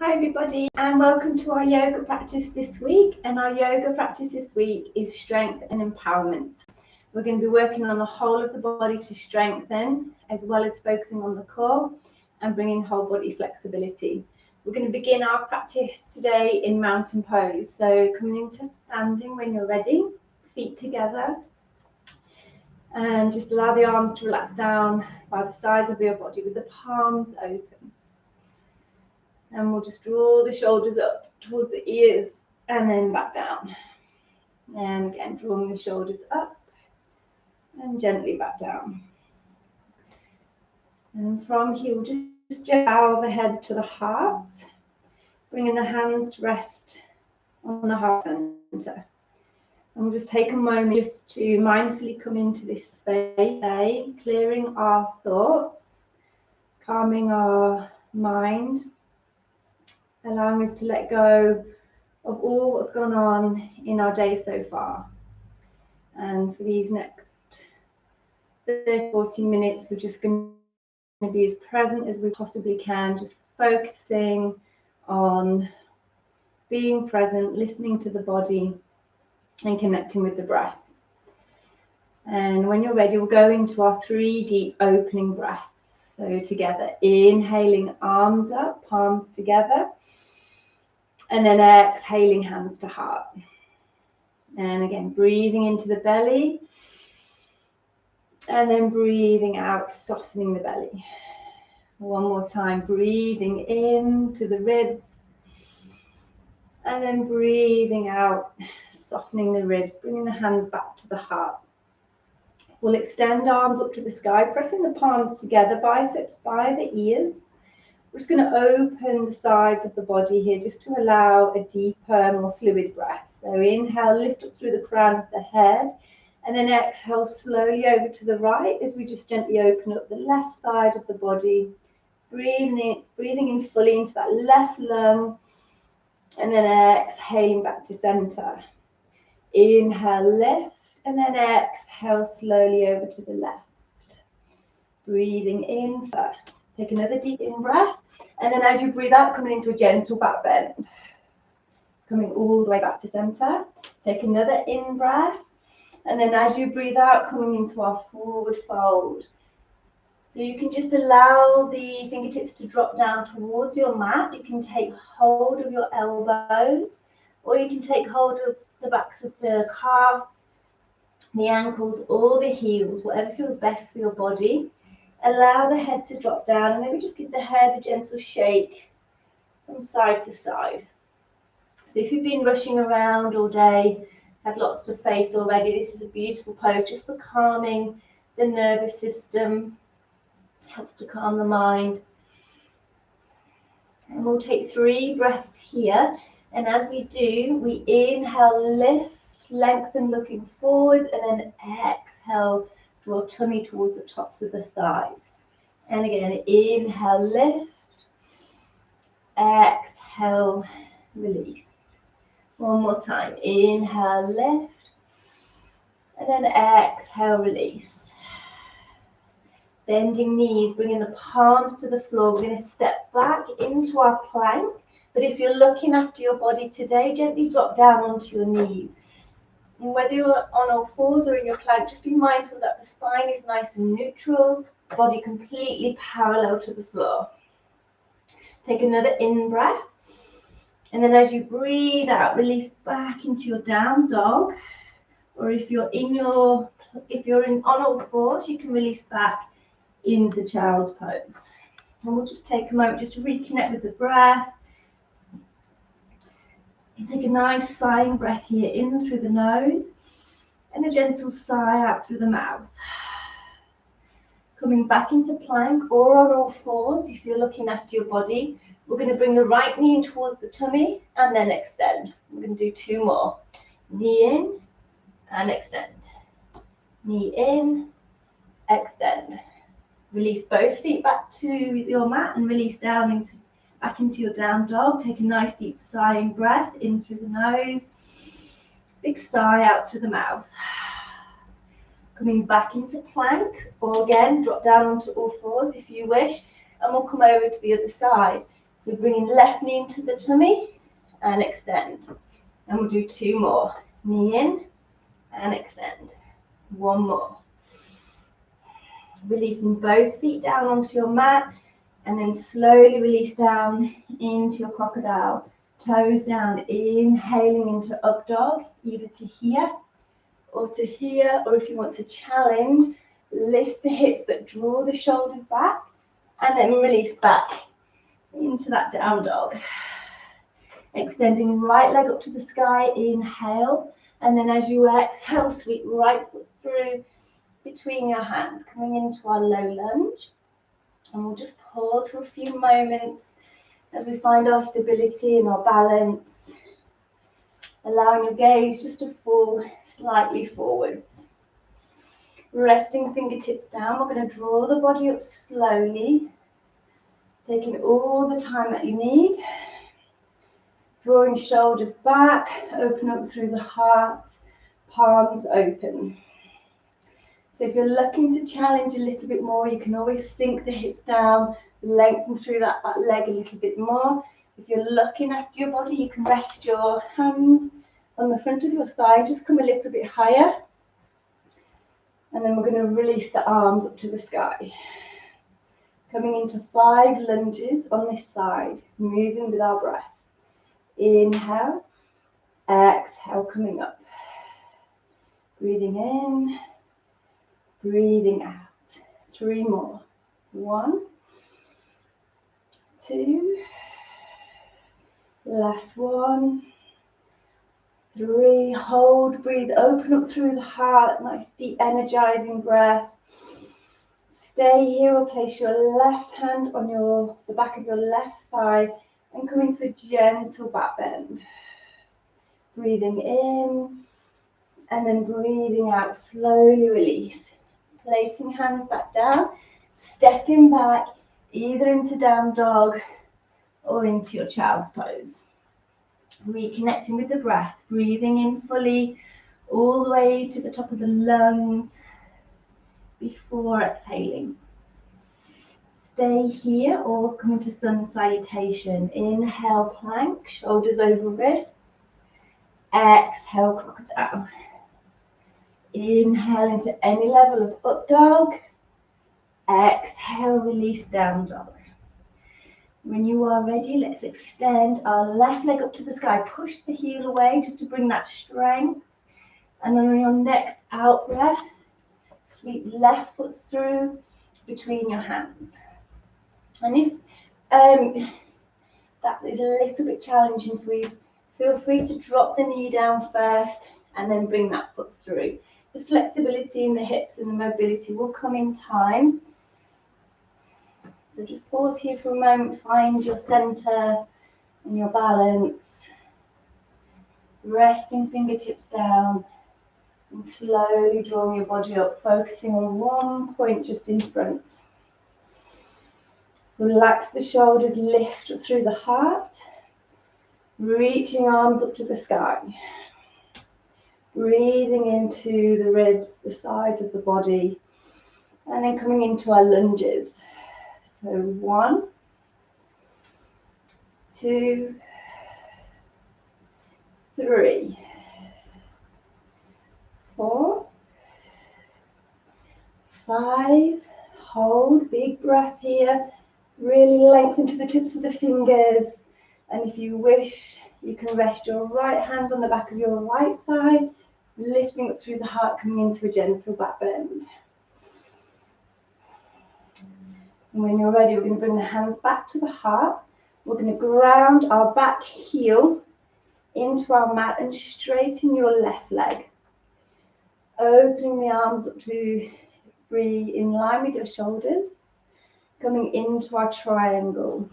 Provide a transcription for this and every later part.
Hi everybody and welcome to our yoga practice this week, and our yoga practice this week is strength and empowerment. We're going to be working on the whole of the body to strengthen, as well as focusing on the core and bringing whole body flexibility. We're going to begin our practice today in mountain pose, so coming into standing when you're ready, feet together, and just allow the arms to relax down by the sides of your body with the palms open. And we'll just draw the shoulders up towards the ears and then back down. And again, drawing the shoulders up and gently back down. And from here, we'll just bow the head to the heart, bringing the hands to rest on the heart center. And we'll just take a moment just to mindfully come into this space, clearing our thoughts, calming our mind, allowing us to let go of all what's gone on in our day so far. And for these next 30-40 minutes, we're just going to be as present as we possibly can, just focusing on being present, listening to the body and connecting with the breath. And when you're ready, we'll go into our 3 deep opening breaths. So together, inhaling, arms up, palms together. And then exhaling, hands to heart. And again, breathing into the belly. And then breathing out, softening the belly. One more time, breathing into the ribs. And then breathing out, softening the ribs, bringing the hands back to the heart. We'll extend arms up to the sky, pressing the palms together, biceps by the ears. We're just going to open the sides of the body here just to allow a deeper, more fluid breath. So inhale, lift up through the crown of the head, and then exhale slowly over to the right as we just gently open up the left side of the body, breathing in fully into that left lung, and then exhaling back to center. Inhale, lift, and then exhale slowly over to the left. Breathing in, take another deep in breath. And then as you breathe out, coming into a gentle back bend. Coming all the way back to center. Take another in breath. And then as you breathe out, coming into our forward fold. So you can just allow the fingertips to drop down towards your mat. You can take hold of your elbows, or you can take hold of the backs of the calves, the ankles, or the heels, whatever feels best for your body. Allow the head to drop down, and maybe just give the head a gentle shake from side to side. So if you've been rushing around all day, had lots to face already, this is a beautiful pose just for calming the nervous system, helps to calm the mind. And we'll take 3 breaths here, and as we do, we inhale, lift, lengthen looking forwards, and then exhale, draw tummy towards the tops of the thighs. And again, inhale, lift, exhale, release. One more time, inhale, lift, and then exhale, release. Bending knees, bringing the palms to the floor. We're going to step back into our plank, but if you're looking after your body today, gently drop down onto your knees. And whether you're on all fours or in your plank, just be mindful that the spine is nice and neutral, body completely parallel to the floor. Take another in breath. And then as you breathe out, release back into your down dog. Or if you're on all fours, you can release back into child's pose. And we'll just take a moment just to reconnect with the breath. And take a nice sighing breath here, in through the nose, and a gentle sigh out through the mouth. Coming back into plank or on all fours, if you're looking after your body, we're going to bring the right knee in towards the tummy and then extend. We're going to do 2 more. Knee in and extend. Knee in, extend. Release both feet back to your mat and release down back into your down dog. Take a nice deep sighing breath in through the nose. Big sigh out through the mouth. Coming back into plank, or again, drop down onto all fours if you wish, and we'll come over to the other side. So bringing left knee into the tummy and extend. And we'll do 2 more. Knee in and extend. 1 more. Releasing both feet down onto your mat and then slowly release down into your crocodile. Toes down, inhaling into up dog, either to here or to here, or if you want to challenge, lift the hips but draw the shoulders back and then release back into that down dog. Extending right leg up to the sky, inhale, and then as you exhale, sweep right foot through between your hands, coming into our low lunge. And we'll just pause for a few moments as we find our stability and our balance, allowing your gaze just to fall slightly forwards. Resting fingertips down, we're going to draw the body up slowly, taking all the time that you need. Drawing shoulders back, open up through the heart, palms open. So if you're looking to challenge a little bit more, you can always sink the hips down, lengthen through that leg a little bit more. If you're looking after your body, you can rest your hands on the front of your thigh, just come a little bit higher. And then we're going to release the arms up to the sky. Coming into 5 lunges on this side, moving with our breath. Inhale, exhale, coming up. Breathing in, breathing out. 3 more. 1, 2, last 1, 3, hold, breathe, open up through the heart, nice deep energizing breath. Stay here or place your left hand on the back of your left thigh and come into a gentle back bend. Breathing in and then breathing out, slowly release. Placing hands back down, stepping back either into down dog or into your child's pose. Reconnecting with the breath, breathing in fully all the way to the top of the lungs before exhaling. Stay here or come into sun salutation. Inhale, plank, shoulders over wrists. Exhale, crocodile. Inhale into any level of up dog. Exhale, release down dog. When you are ready, let's extend our left leg up to the sky. Push the heel away just to bring that strength. And then on your next out breath, sweep left foot through between your hands. And if that is a little bit challenging for you, feel free to drop the knee down first and then bring that foot through. The flexibility in the hips and the mobility will come in time. So just pause here for a moment, find your center and your balance. Resting fingertips down and slowly drawing your body up, focusing on one point just in front. Relax the shoulders, lift through the heart, reaching arms up to the sky. Breathing into the ribs, the sides of the body, and then coming into our lunges. So 1, 2, 3, 4, 5, hold, big breath here, really lengthen to the tips of the fingers, and if you wish, you can rest your right hand on the back of your right thigh, lifting up through the heart, coming into a gentle back bend. And when you're ready, we're going to bring the hands back to the heart. We're going to ground our back heel into our mat and straighten your left leg. Opening the arms up to breathe in line with your shoulders. Coming into our triangle.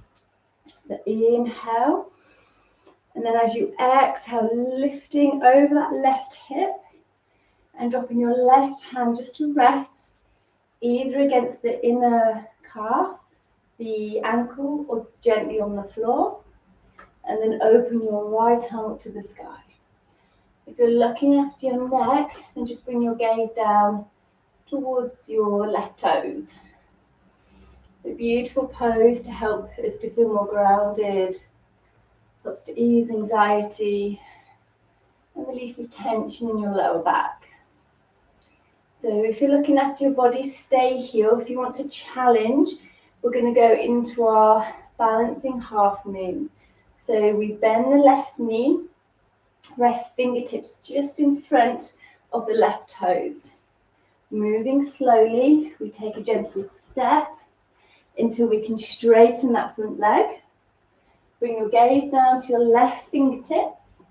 So inhale. And then as you exhale, lifting over that left hip and dropping your left hand just to rest either against the inner calf, the ankle, or gently on the floor. And then open your right arm up to the sky. If you're looking after your neck, then just bring your gaze down towards your left toes. So a beautiful pose to help us to feel more grounded, helps to ease anxiety, and releases tension in your lower back. So if you're looking after your body, stay here. If you want to challenge, we're going to go into our balancing half moon. So we bend the left knee, rest fingertips just in front of the left toes. Moving slowly, we take a gentle step until we can straighten that front leg. Bring your gaze down to your left fingertips.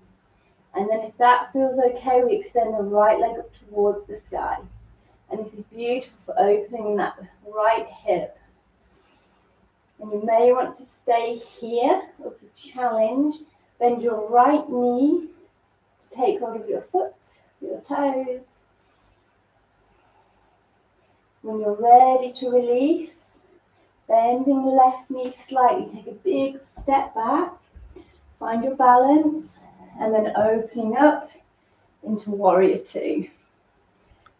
And then if that feels okay, we extend the right leg up towards the sky. And this is beautiful for opening that right hip. And you may want to stay here or to challenge. Bend your right knee to take hold of your foot, your toes. When you're ready to release, bending the left knee slightly, take a big step back, find your balance, and then opening up into warrior two.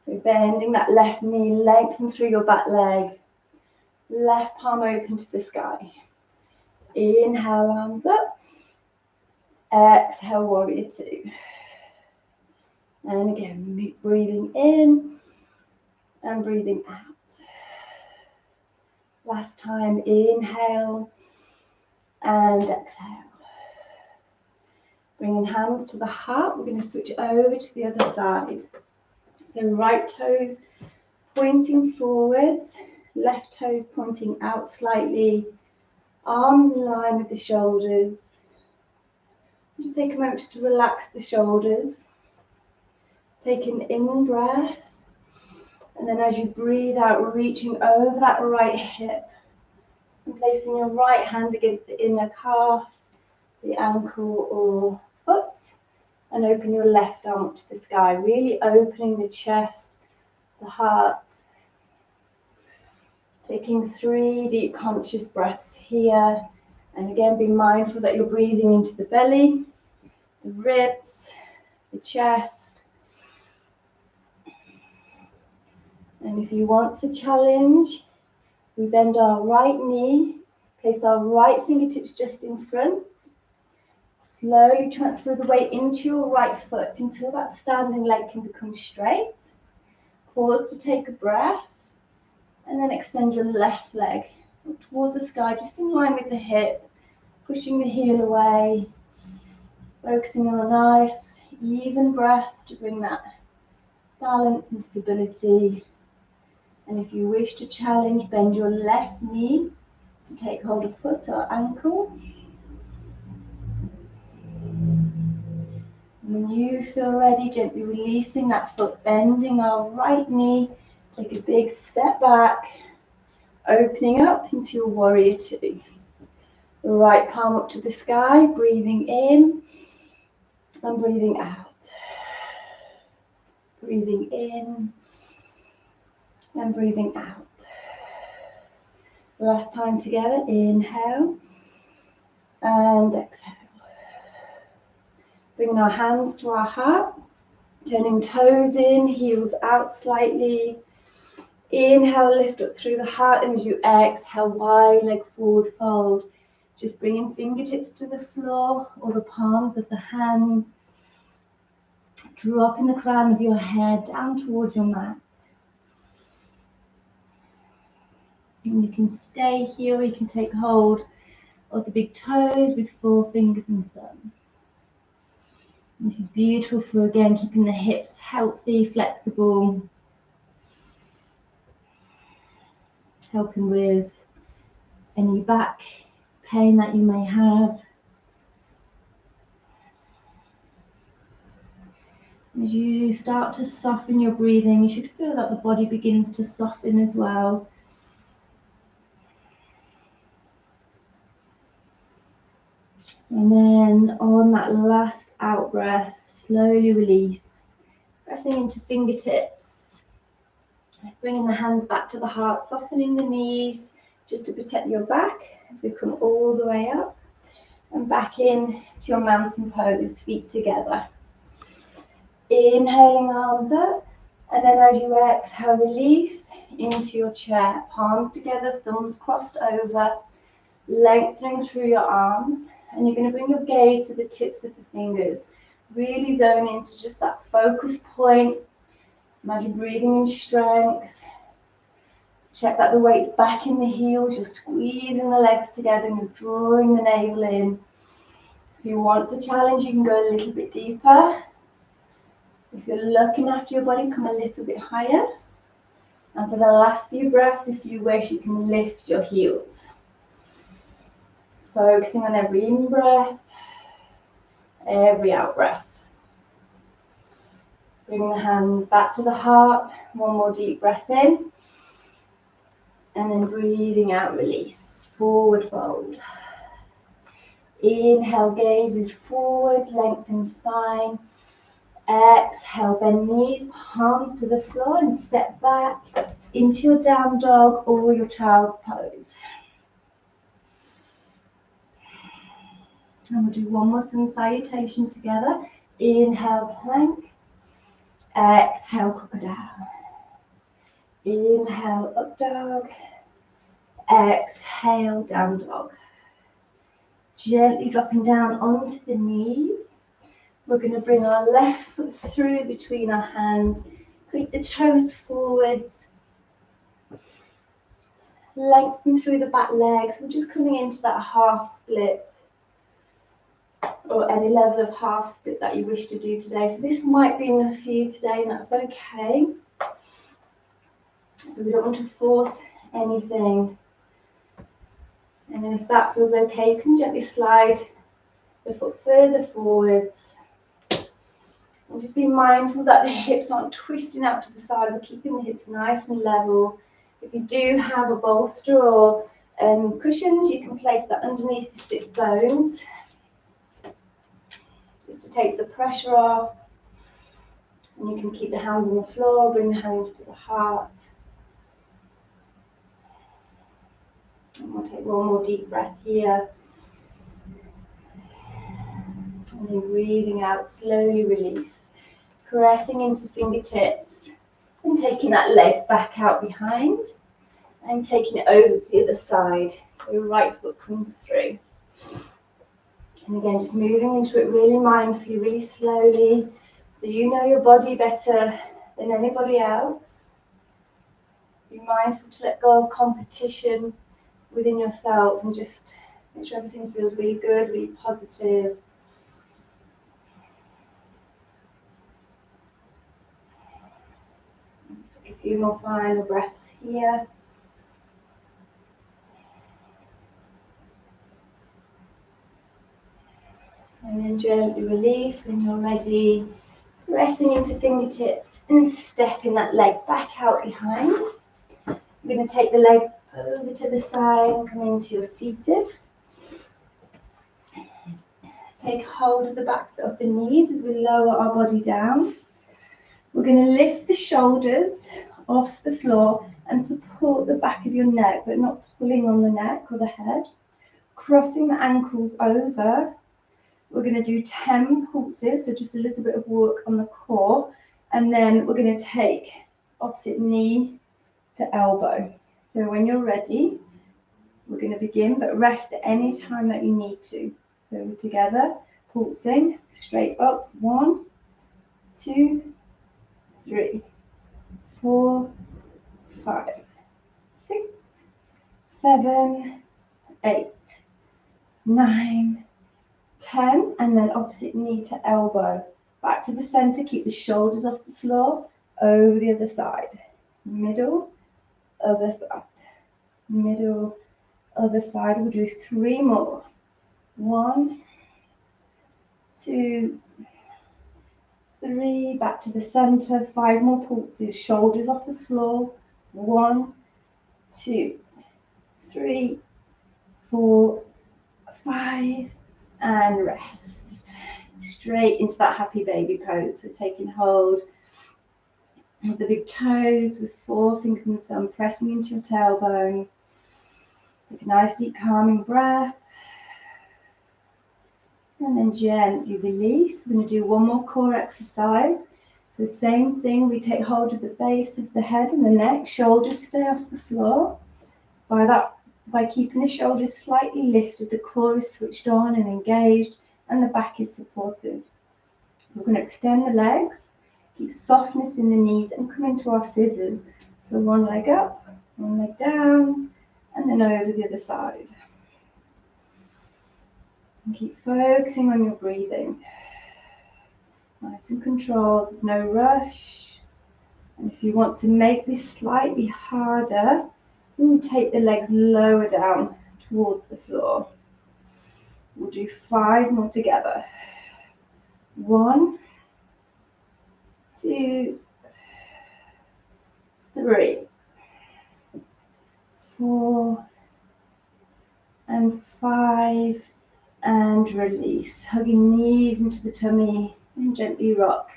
So bending that left knee, lengthen through your back leg, left palm open to the sky. Inhale, arms up. Exhale, warrior two. And again, breathing in and breathing out. Last time, inhale and exhale. Bringing hands to the heart, we're going to switch over to the other side. So right toes pointing forwards, left toes pointing out slightly, arms in line with the shoulders. Just take a moment to relax the shoulders. Take an in breath, and then as you breathe out, reaching over that right hip and placing your right hand against the inner calf, the ankle or foot, and open your left arm up to the sky, really opening the chest, the heart. Taking 3 deep conscious breaths here, and again be mindful that you're breathing into the belly, the ribs, the chest. And if you want to challenge, we bend our right knee, place our right fingertips just in front. Slowly transfer the weight into your right foot until that standing leg can become straight. Pause to take a breath, and then extend your left leg up towards the sky, just in line with the hip, pushing the heel away, focusing on a nice, even breath to bring that balance and stability. And if you wish to challenge, bend your left knee to take hold of foot or ankle. When you feel ready, gently releasing that foot, bending our right knee, take a big step back, opening up into your warrior two. The right palm up to the sky, breathing in and breathing out. Breathing in and breathing out. Last time together, inhale and exhale. Bringing our hands to our heart, turning toes in, heels out slightly. Inhale, lift up through the heart, and as you exhale, wide leg forward fold. Just bringing fingertips to the floor or the palms of the hands. Dropping the crown of your head down towards your mat. And you can stay here, or you can take hold of the big toes with 4 fingers and thumb. This is beautiful for, again, keeping the hips healthy, flexible. Helping with any back pain that you may have. As you start to soften your breathing, you should feel that the body begins to soften as well. And then on that last out breath, slowly release, pressing into fingertips, bringing the hands back to the heart, softening the knees just to protect your back as we come all the way up and back in to your mountain pose, feet together. Inhaling, arms up, And then as you exhale, release into your chair. Palms together, thumbs crossed over, lengthening through your arms. And you're going to bring your gaze to the tips of the fingers. Really zone into just that focus point. Imagine breathing in strength. Check that the weight's back in the heels. You're squeezing the legs together and you're drawing the navel in. If you want to challenge, you can go a little bit deeper. If you're looking after your body, come a little bit higher. And for the last few breaths, if you wish, you can lift your heels. Focusing on every in-breath, every out-breath. Bring the hands back to the heart. One more deep breath in. And then breathing out, release. Forward fold. Inhale, gaze is forward, lengthen spine. Exhale, bend knees, palms to the floor and step back into your down dog or your child's pose. And we'll do one more sun salutation together. Inhale, plank. Exhale, crocodile. Inhale, up dog. Exhale, down dog. Gently dropping down onto the knees. We're going to bring our left foot through between our hands. Creep the toes forwards. Lengthen through the back legs. We're just coming into that half split. Or any level of half split that you wish to do today. So this might be enough for you today, and that's okay. So we don't want to force anything. And then if that feels okay, you can gently slide the foot further forwards. And just be mindful that the hips aren't twisting out to the side. We're keeping the hips nice and level. If you do have a bolster or cushions, you can place that underneath the sits bones. Just to take the pressure off. And you can keep the hands on the floor, bring the hands to the heart. And we'll take one more deep breath here. And then breathing out, slowly release. Pressing into fingertips and taking that leg back out behind and taking it over to the other side. So right foot comes through. And again, just moving into it really mindfully, really slowly. So you know your body better than anybody else. Be mindful to let go of competition within yourself and just make sure everything feels really good, really positive. Let's take a few more final breaths here. And then gently release when you're ready. Pressing into fingertips and stepping that leg back out behind. You're going to take the legs over to the side and come into your seated. Take hold of the backs of the knees as we lower our body down. We're going to lift the shoulders off the floor and support the back of your neck, but not pulling on the neck or the head. Crossing the ankles over. We're going to do 10 pulses, so just a little bit of work on the core. And then we're going to take opposite knee to elbow. So when you're ready, we're going to begin, but rest at any time that you need to. So together, pulsing, straight up, 1, 2, 3, 4, 5, 6, 7, 8, 9, 10, and then opposite knee to elbow. Back to the center, keep the shoulders off the floor, over the other side. Middle, other side. Middle, other side. We'll do 3 more. 1, 2, 3, back to the center, 5 more pulses, shoulders off the floor. 1, 2, 3, 4, 5, and rest. Straight into that happy baby pose. So taking hold of the big toes with 4 fingers and thumb pressing into your tailbone. Take a nice deep calming breath. And then gently release. We're going to do one more core exercise. So same thing, we take hold of the base of the head and the neck, shoulders stay off the floor. By keeping the shoulders slightly lifted, the core is switched on and engaged, and the back is supported. So we're going to extend the legs, keep softness in the knees, and come into our scissors. So one leg up, one leg down, and then over the other side. And keep focusing on your breathing. Nice and controlled, there's no rush. And if you want to make this slightly harder, then you take the legs lower down towards the floor. We'll do 5 more together. 1, 2, 3, 4, and 5, and release. Hugging knees into the tummy and gently rock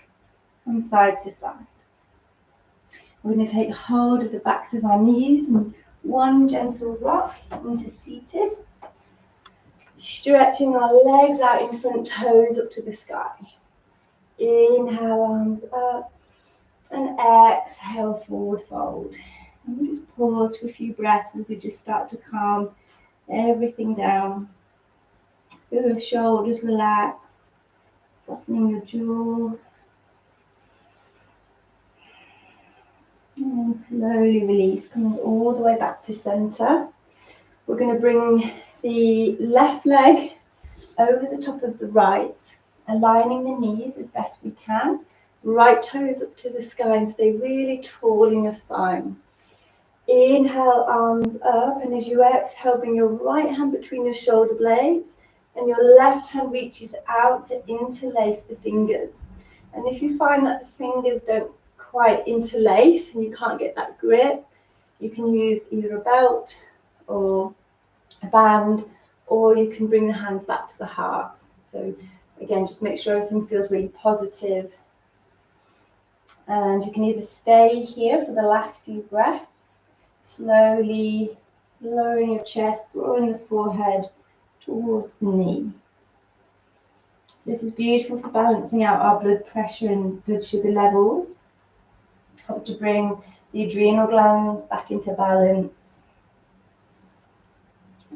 from side to side. We're going to take hold of the backs of our knees and one gentle rock into seated. Stretching our legs out in front, toes up to the sky. Inhale, arms up, and exhale, forward fold. And we'll just pause for a few breaths as we just start to calm everything down. Feel your shoulders relax, softening your jaw. And then slowly release, coming all the way back to center. We're going to bring the left leg over the top of the right, aligning the knees as best we can. Right toes up to the sky and stay really tall in your spine. Inhale, arms up, and as you exhale, bring your right hand between your shoulder blades and your left hand reaches out to interlace the fingers. And if you find that the fingers don't quite interlace and you can't get that grip, you can use either a belt or a band, or you can bring the hands back to the heart. So again, just make sure everything feels really positive. And you can either stay here for the last few breaths, slowly lowering your chest, drawing the forehead towards the knee. So this is beautiful for balancing out our blood pressure and blood sugar levels. Helps to bring the adrenal glands back into balance.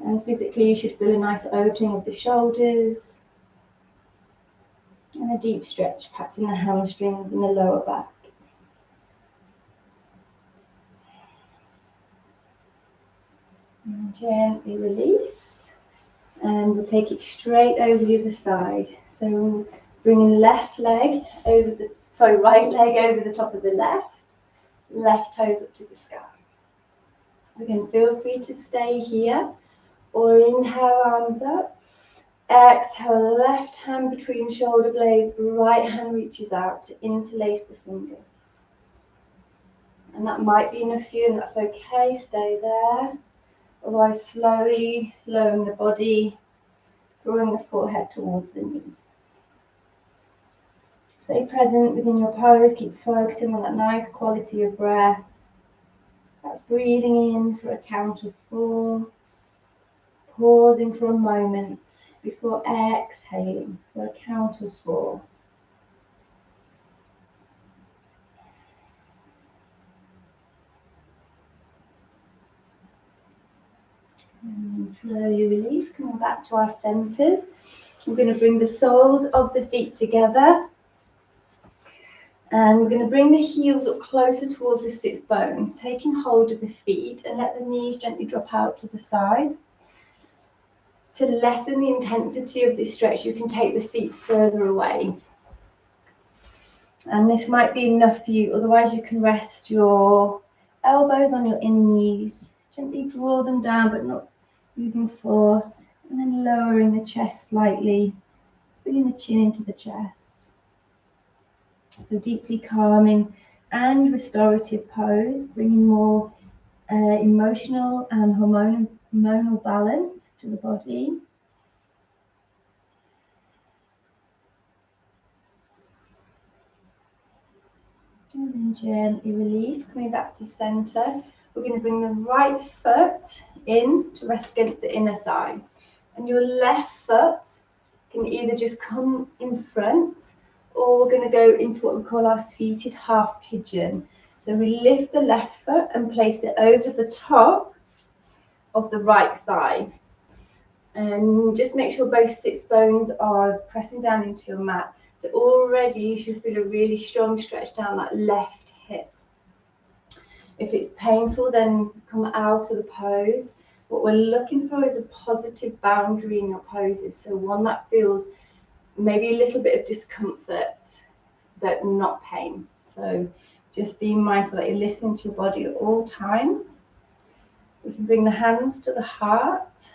And physically, you should feel a nice opening of the shoulders and a deep stretch, perhaps in the hamstrings and the lower back. And gently release, and we'll take it straight over the other side. So bringing right leg over the top of the left toes up to the sky. Again, feel free to stay here, or inhale, arms up. Exhale, left hand between shoulder blades, right hand reaches out to interlace the fingers. And that might be enough for you, and that's okay, stay there. Otherwise, slowly lowering the body, drawing the forehead towards the knee. Stay present within your pose, keep focusing on that nice quality of breath. That's breathing in for a count of 4. Pausing for a moment before exhaling for a count of 4. And slowly release, coming back to our centers. We're going to bring the soles of the feet together. And we're going to bring the heels up closer towards the sits bone, taking hold of the feet and let the knees gently drop out to the side. To lessen the intensity of this stretch, you can take the feet further away. And this might be enough for you, otherwise you can rest your elbows on your inner knees. Gently draw them down, but not using force. And then lowering the chest slightly, bringing the chin into the chest. So deeply calming and restorative pose, bringing more emotional and hormonal balance to the body. And then gently release, coming back to center. We're going to bring the right foot in to rest against the inner thigh. And your left foot can either just come in front, or we're going to go into what we call our seated half pigeon. So we lift the left foot and place it over the top of the right thigh. And just make sure both sits bones are pressing down into your mat. So already you should feel a really strong stretch down that left hip. If it's painful, then come out of the pose. What we're looking for is a positive boundary in your poses. So one that feels maybe a little bit of discomfort, but not pain. So just being mindful that you're listening to your body at all times. We can bring the hands to the heart,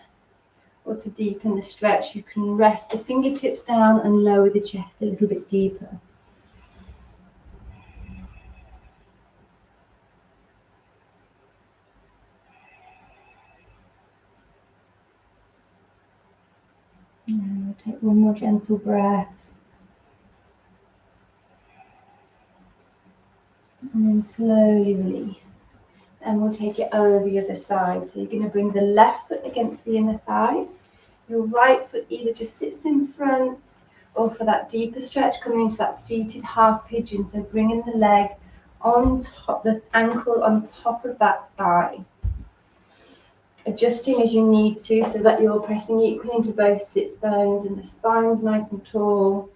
or to deepen the stretch, you can rest the fingertips down and lower the chest a little bit deeper. And we'll take one more gentle breath. And then slowly release. And we'll take it over the other side. So you're going to bring the left foot against the inner thigh. Your right foot either just sits in front, or for that deeper stretch, coming into that seated half pigeon. So bringing the leg on top, the ankle on top of that thigh. Adjusting as you need to, so that you're pressing equally into both sits bones and the spine's nice and tall.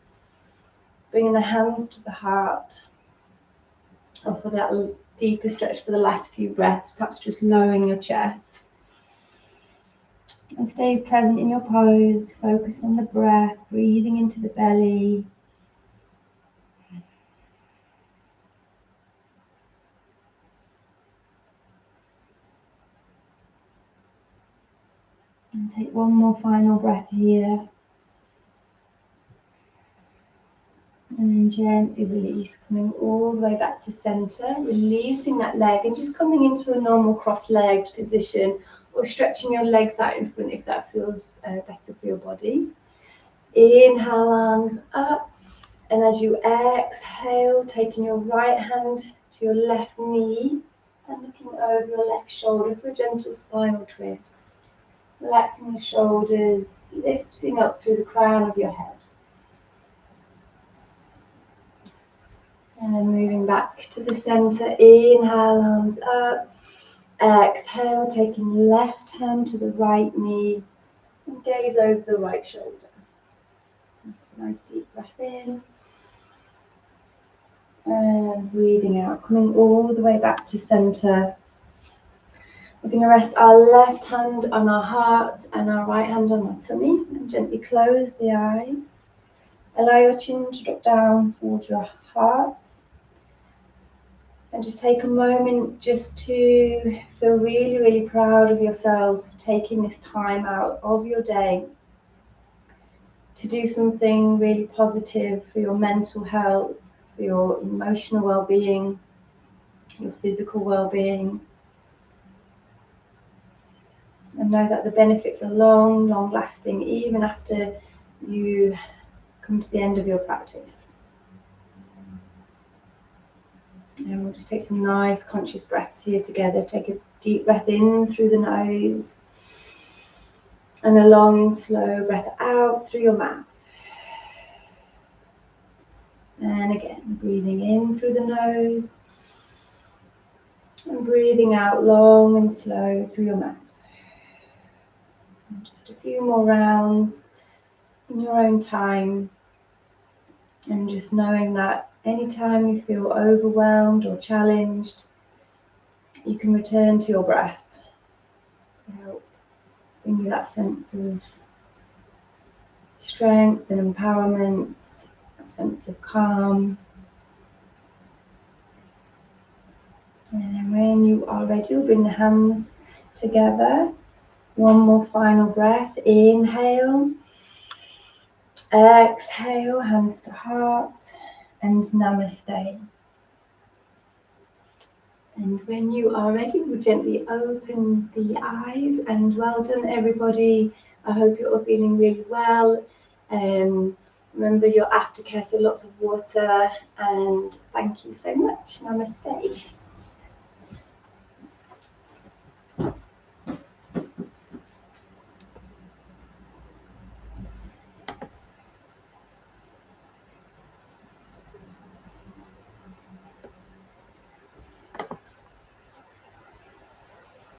Bringing the hands to the heart. Or for that deeper stretch for the last few breaths, perhaps just lowering your chest. And stay present in your pose, focus on the breath, breathing into the belly. And take one more final breath here. And then gently release, coming all the way back to center, releasing that leg and just coming into a normal cross-legged position, or stretching your legs out in front if that feels better for your body. Inhale, arms up. And as you exhale, taking your right hand to your left knee and looking over your left shoulder for a gentle spinal twist. Relaxing your shoulders, lifting up through the crown of your head. And then moving back to the center. Inhale, arms up. Exhale, taking left hand to the right knee and gaze over the right shoulder. Nice deep breath in. And breathing out, coming all the way back to center. We're going to rest our left hand on our heart and our right hand on our tummy, and gently close the eyes. Allow your chin to drop down towards your heart. And just take a moment just to feel really, really proud of yourselves for taking this time out of your day to do something really positive for your mental health, for your emotional well-being, your physical well-being. And know that the benefits are long, long lasting, even after you come to the end of your practice. And we'll just take some nice conscious breaths here together. Take a deep breath in through the nose and a long, slow breath out through your mouth. And again, breathing in through the nose and breathing out long and slow through your mouth. And just a few more rounds in your own time, and just knowing that anytime you feel overwhelmed or challenged, you can return to your breath to help bring you that sense of strength and empowerment, a sense of calm. And then when you are ready, we'll bring the hands together. One more final breath. Inhale. Exhale, hands to heart, and namaste. And when you are ready, we'll gently open the eyes, and well done everybody. I hope you're all feeling really well. Remember your aftercare, so lots of water, and thank you so much. Namaste.